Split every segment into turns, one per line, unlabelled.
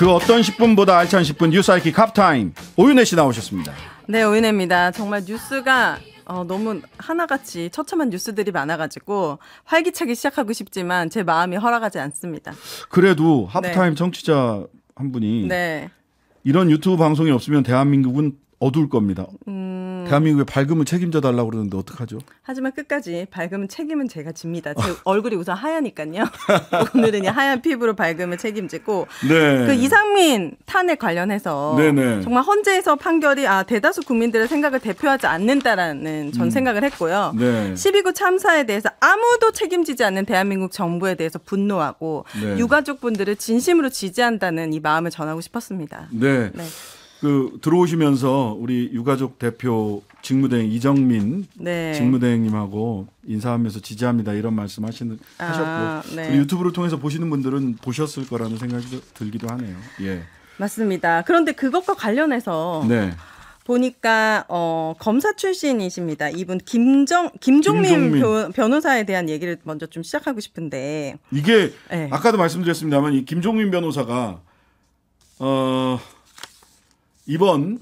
그 어떤 10분보다 알찬 10분 뉴스 아이키 캅타임 오윤혜 씨 나오셨습니다.
네, 오윤혜입니다. 정말 뉴스가 너무 하나같이 처참한 뉴스들이 많아가지고 활기차게 시작하고 싶지만 제 마음이 허락하지 않습니다.
그래도 하프타임 청취자 한 분이 이런 유튜브 방송이 없으면 대한민국은 어두울 겁니다. 대한민국의 밝음을 책임져 달라고 그러는데 어떡하죠?
하지만 끝까지 밝음은 책임은 제가 집니다. 제 얼굴이 우선 하얘니까요. 오늘은 하얀 피부로 밝음을 책임지고 그 이상민 탄핵 관련해서 정말 헌재에서 판결이 대다수 국민들의 생각을 대표하지 않는다라는 전 생각을 했고요. 12구 참사에 대해서 아무도 책임지지 않는 대한민국 정부에 대해서 분노하고 유가족분들을 진심으로 지지한다는 이 마음을 전하고 싶었습니다.
들어오시면서 우리 유가족 대표 직무대행 이정민 직무대행님하고 인사하면서 지지합니다 이런 말씀 하셨고 유튜브를 통해서 보시는 분들은 보셨을 거라는 생각이 들기도 하네요.
맞습니다. 그런데 그것과 관련해서 보니까 검사 출신이십니다. 이분 김종민 변호사에 대한 얘기를 먼저 좀 시작하고 싶은데
이게 아까도 말씀드렸습니다만 이 김종민 변호사가 이번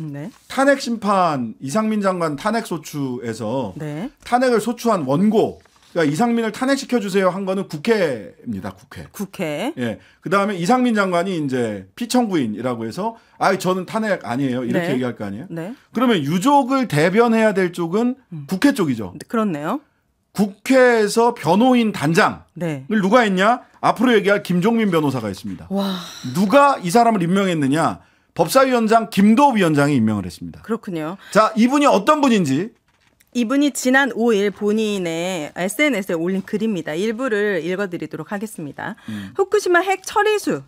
탄핵 심판 이상민 장관 탄핵 소추에서 탄핵을 소추한 원고 그러니까 이상민을 탄핵시켜 주세요 한 거는 국회입니다. 국회. 그다음에 이상민 장관이 이제 피청구인이라고 해서 저는 탄핵 아니에요. 이렇게 얘기할 거 아니에요. 그러면 유족을 대변해야 될 쪽은 국회 쪽이죠.
그렇네요.
국회에서 변호인 단장을 누가 했냐? 앞으로 얘기할 김종민 변호사가 있습니다. 누가 이 사람을 임명했느냐? 법사위원장 김도우 위원장이 임명을 했습니다.
그렇군요.
자, 이분이 어떤 분인지.
이분이 지난 5일 본인의 SNS에 올린 글입니다. 일부를 읽어드리도록 하겠습니다. 후쿠시마 핵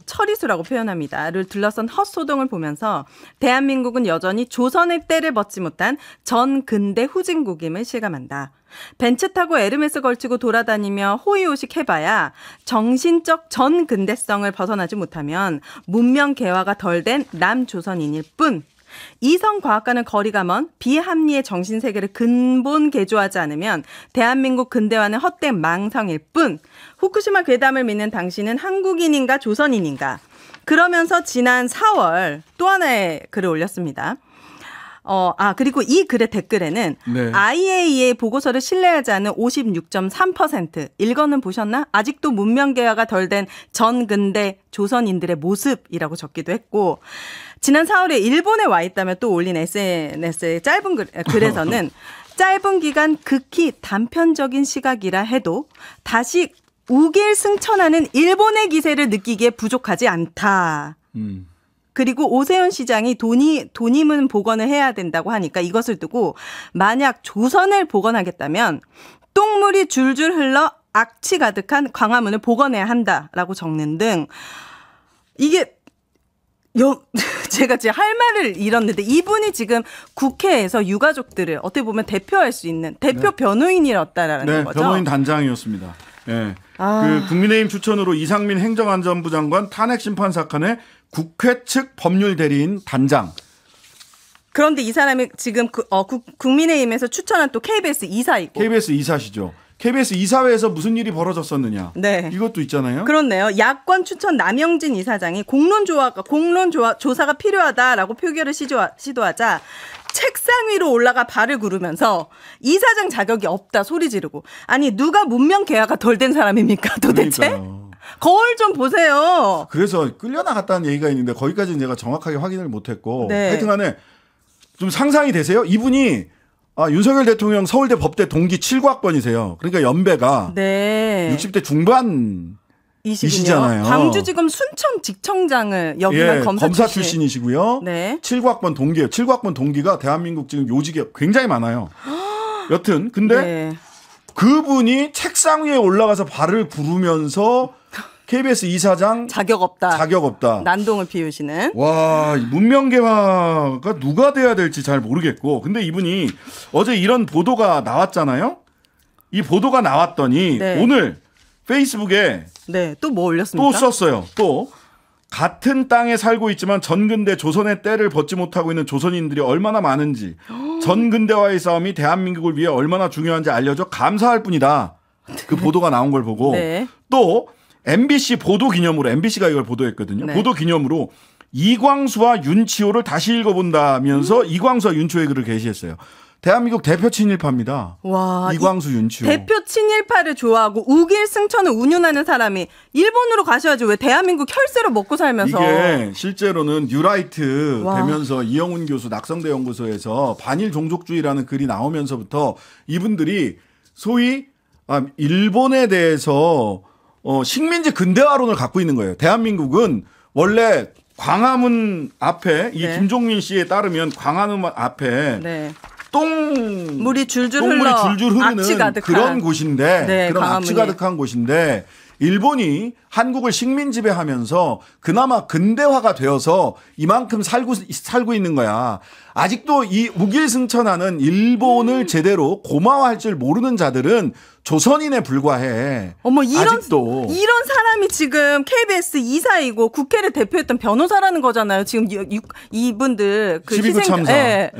처리수라고 표현합니다.를 둘러싼 헛소동을 보면서 대한민국은 여전히 조선의 때를 벗지 못한 전근대 후진국임을 실감한다. 벤츠 타고 에르메스 걸치고 돌아다니며 호의호식 해봐야 정신적 전근대성을 벗어나지 못하면 문명 개화가 덜 된 남조선인일 뿐. 이성과학과는 거리가 먼 비합리의 정신세계를 근본 개조하지 않으면 대한민국 근대화는 헛된 망상일 뿐. 후쿠시마 괴담을 믿는 당신은 한국인인가 조선인인가. 그러면서 지난 4월 또 하나의 글을 올렸습니다. 그리고 이 글의 댓글에는 IAEA 보고서를 신뢰하지 않는 56.3%. 읽어는 보셨나? 아직도 문명개화가 덜 된 전근대 조선인들의 모습이라고 적기도 했고 지난 4월에 일본에 와 있다며 또 올린 SNS의 짧은 글에서는 짧은 기간 극히 단편적인 시각이라 해도 다시 우길승천하는 일본의 기세를 느끼기에 부족하지 않다. 그리고 오세훈 시장이 돈임은 복원을 해야 된다고 하니까 이것을 두고 만약 조선을 복원하겠다면 똥물이 줄줄 흘러 악취 가득한 광화문을 복원해야 한다라고 적는 등 이게 제가 지금 할 말을 잃었는데 이분이 지금 국회에서 유가족들을 어떻게 보면 대표할 수 있는 대표 변호인이었다라는 거죠.
변호인 단장이었습니다. 그 국민의힘 추천으로 이상민 행정안전부 장관 탄핵 심판 사건의 국회 측 법률 대리인 단장.
그런데 이 사람이 지금 국민의힘에서 추천한 또 KBS 이사이고.
KBS 이사시죠. KBS 이사회에서 무슨 일이 벌어졌었느냐. 이것도 있잖아요.
그렇네요. 야권 추천 남영진 이사장이 공론조사가 필요하다라고 표결을 시도하자 책상 위로 올라가 발을 구르면서 이사장 자격이 없다 소리 지르고. 아니 누가 문명 개화가 덜 된 사람입니까 도대체? 그러니까요. 거울 좀 보세요.
그래서 끌려나갔다는 얘기가 있는데 거기까지는 제가 정확하게 확인을 못했고 하여튼간에 좀 상상이 되세요? 이분이 윤석열 대통령 서울대 법대 동기 7과학번이세요. 그러니까 연배가 60대 중반이시잖아요.
광주지검 순천지청장을 역임한
검사 출신이시고요. 7과학번 동기예요. 7과학번 동기가 대한민국 지금 요직에 굉장히 많아요. 여튼 근데 그분이 책상 위에 올라가서 발을 구르면서 KBS 이사장
자격 없다. 난동을 피우시는.
와, 문명개화가 누가 돼야 될지 잘 모르겠고. 근데 이분이 어제 이런 보도가 나왔잖아요. 이 보도가 나왔더니 오늘 페이스북에
또 뭐 올렸습니까?
또 썼어요. 또 같은 땅에 살고 있지만 전근대 조선의 때를 벗지 못하고 있는 조선인들이 얼마나 많은지 전근대와의 싸움이 대한민국을 위해 얼마나 중요한지 알려줘 감사할 뿐이다. 그 보도가 나온 걸 보고 또 MBC 보도 기념으로 MBC가 이걸 보도했거든요. 보도 기념으로 이광수와 윤치호를 다시 읽어본다면서 이광수와 윤치호의 글을 게시했어요. 대한민국 대표 친일파입니다.
와,
이광수, 윤치호.
대표 친일파를 좋아하고 우길 승천을 운운하는 사람이 일본으로 가셔야지 왜 대한민국 혈세로 먹고 살면서.
이게 실제로는 뉴라이트 되면서 이영훈 교수 낙성대 연구소에서 반일 종족주의라는 글이 나오면서부터 이분들이 소위 일본에 대해서 식민지 근대화론을 갖고 있는 거예요. 대한민국은 원래 광화문 앞에 이 김종민 씨에 따르면 광화문 앞에
네.
똥물이
줄줄
흐르는 그런 곳인데
네,
그런
광화문이.
악취 가득한 곳인데 일본이 한국을 식민 지배하면서 그나마 근대화가 되어서 이만큼 살고 있는 거야. 아직도 이 무길승천하는 일본을 제대로 고마워할 줄 모르는 자들은 조선인에 불과해.
어머
아직도.
이런 사람이 지금 KBS 이사이고 국회를 대표했던 변호사라는 거잖아요. 지금 이분들 그
12구 참사.
예.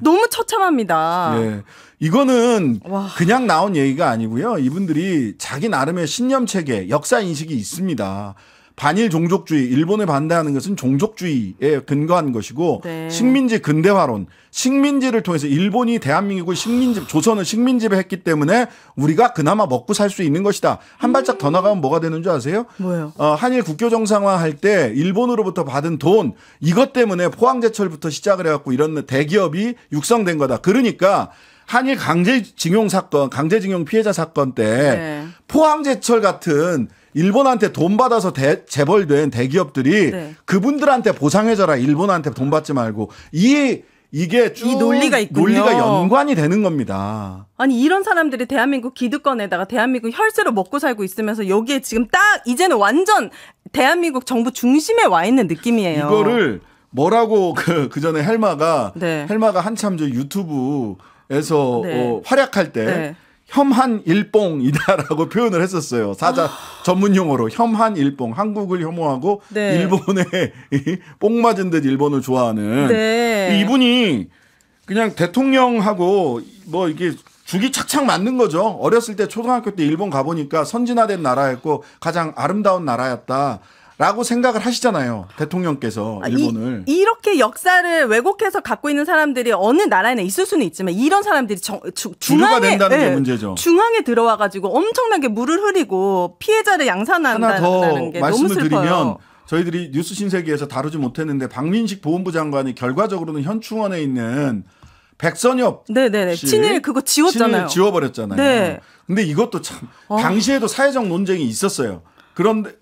너무 처참합니다.
예. 이거는 그냥 나온 얘기가 아니고요. 이분들이 자기 나름의 신념 체계, 역사 인식이 있습니다. 반일 종족주의, 일본에 반대하는 것은 종족주의에 근거한 것이고
네.
식민지 근대화론, 식민지를 통해서 일본이 대한민국을 조선을 식민지배했기 때문에 우리가 그나마 먹고 살 수 있는 것이다. 한 발짝 더 나가면 뭐가 되는 줄 아세요?
뭐예요?
한일 국교 정상화 할 때 일본으로부터 받은 돈 이것 때문에 포항제철부터 시작을 해갖고 이런 대기업이 육성된 거다. 그러니까 한일 강제징용 사건, 강제징용 피해자 사건 때
네.
포항제철 같은 일본한테 돈 받아서 재벌된 대기업들이
네.
그분들한테 보상해줘라. 일본한테 돈 받지 말고. 이게 쭉
이 논리가 있군요.
논리가 연관이 되는 겁니다.
아니 이런 사람들이 대한민국 기득권에다가 대한민국 혈세로 먹고 살고 있으면서 여기에 지금 딱 이제는 완전 대한민국 정부 중심에 와 있는 느낌이에요.
이거를 뭐라고 그 전에 헬마가
네.
한참 저 유튜브에서
네.
활약할 때
네.
혐한일봉이다라고 표현을 했었어요. 사자 전문 용어로 혐한일봉. 한국을 혐오하고
네.
일본에 뽕 맞은 듯 일본을 좋아하는.
네.
이분이 그냥 대통령하고 뭐 이게 죽이 착착 맞는 거죠. 어렸을 때 초등학교 때 일본 가보니까 선진화된 나라였고 가장 아름다운 나라였다. 라고 생각을 하시잖아요. 대통령께서 일본을.
이렇게 역사를 왜곡해서 갖고 있는 사람들이 어느 나라에는 있을 수는 있지만 이런 사람들이
주류가 된다는 게 문제죠.
중앙에 들어와가지고 엄청나게 물을 흐리고 피해자를 양산한다는 게 너무 슬퍼요.
말씀을 드리면 저희들이 뉴스 신세계에서 다루지 못했는데 박민식 보훈부 장관이 결과적으로는 현충원에 있는 백선엽 씨
친일 그거 지웠잖아요.
친일 지워버렸잖아요.
네.
근데 이것도 참 당시에도 사회적 논쟁이 있었어요.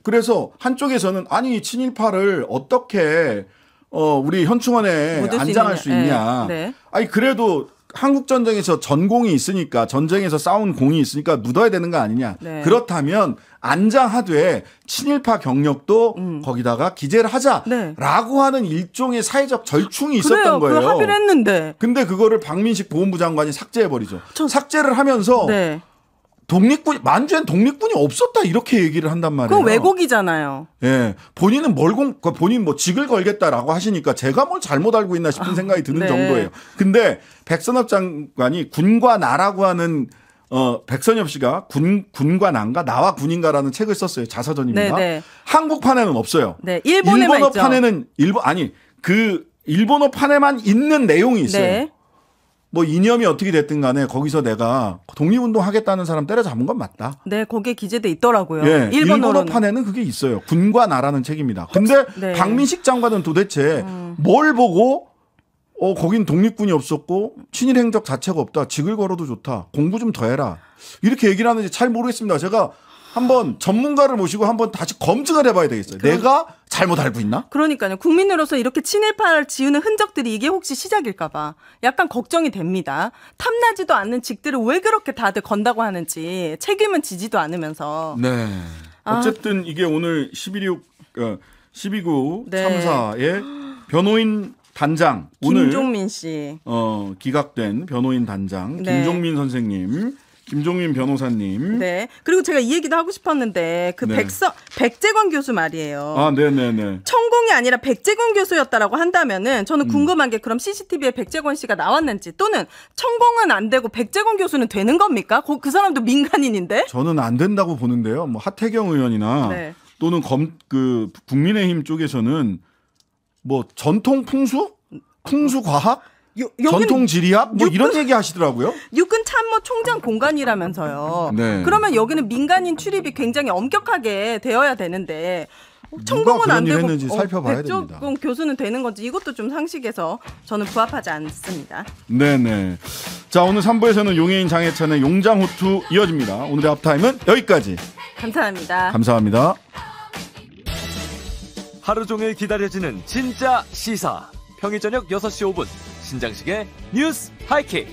그래서 한쪽에서는 아니 친일파를 어떻게 우리 현충원에 안장할 수 있냐.
네.
아니 그래도 한국 전쟁에서 전공이 있으니까 전쟁에서 싸운 공이 있으니까 묻어야 되는 거 아니냐.
네.
그렇다면 안장하되 친일파 경력도 거기다가 기재를 하자라고
네.
하는 일종의 사회적 절충이 있었던 거예요.
그 합의를 했는데.
근데 그거를 박민식 보훈부 장관이 삭제해버리죠. 삭제를 하면서
네.
만주엔 독립군이 없었다 이렇게 얘기를 한단 말이에요.
그거 왜곡이잖아요.
예, 본인은 본인 뭐 직을 걸겠다라고 하시니까 제가 뭘 잘못 알고 있나 싶은 생각이 드는
네.
정도예요. 근데 백선엽 장관이 군과 나라고 하는 백선엽 씨가 군과 난가 나와 군인가라는 책을 썼어요. 자서전입니다.
네.
한국판에는 없어요.
네, 일본어판에는
일본어판에만 있는 내용이 있어요.
네.
뭐 이념이 어떻게 됐든 간에 거기서 내가 독립운동 하겠다는 사람 때려잡은 건 맞다.
네, 거기에 기재돼 있더라고요.
예, 일본어판에는 그게 있어요. 군과 나라는 책입니다. 근데
네.
박민식 장관은 도대체 뭘 보고 거긴 독립군이 없었고 친일 행적 자체가 없다. 직을 걸어도 좋다. 공부 좀 더 해라. 이렇게 얘기를 하는지 잘 모르겠습니다. 제가 한번 전문가를 모시고 한번 다시 검증을 해봐야 되겠어요. 내가 잘못 알고 있나?
그러니까요. 국민으로서 이렇게 친일파를 지우는 흔적들이 이게 혹시 시작일까 봐 약간 걱정이 됩니다. 탐나지도 않는 직들을 왜 그렇게 다들 건다고 하는지 책임은 지지도 않으면서.
네. 어쨌든 이게 오늘 12구
네.
참사의 변호인 단장
김종민 씨.
기각된 변호인 단장
네.
김종민 선생님. 김종민 변호사님.
네. 그리고 제가 이 얘기도 하고 싶었는데 백재권 교수 말이에요.
아, 네네네.
천공이 아니라 백재권 교수였다라고 한다면은 저는 궁금한 게 그럼 CCTV에 백재권 씨가 나왔는지 또는 천공은 안 되고 백재권 교수는 되는 겁니까? 그 사람도 민간인인데?
저는 안 된다고 보는데요. 뭐 하태경 의원이나
네.
또는 국민의힘 쪽에서는 뭐 전통 풍수? 풍수 과학? 전통 지리학? 뭐 이런 얘기 하시더라고요.
육군 참모 총장 공간이라면서요.
네.
그러면 여기는 민간인 출입이 굉장히 엄격하게 되어야 되는데 천공은 안 되고
했는지 살펴봐야 됩니다.
백종원 교수는 되는 건지 이것도 좀 상식에서 저는 부합하지 않습니다.
네네. 자, 오늘 3부에서는 용해인 장해찬의 용장호투 이어집니다. 오늘의 앞타임은 여기까지.
감사합니다.
감사합니다.
하루 종일 기다려지는 진짜 시사. 평일 저녁 6시 5분 신장식의 뉴스 하이킥.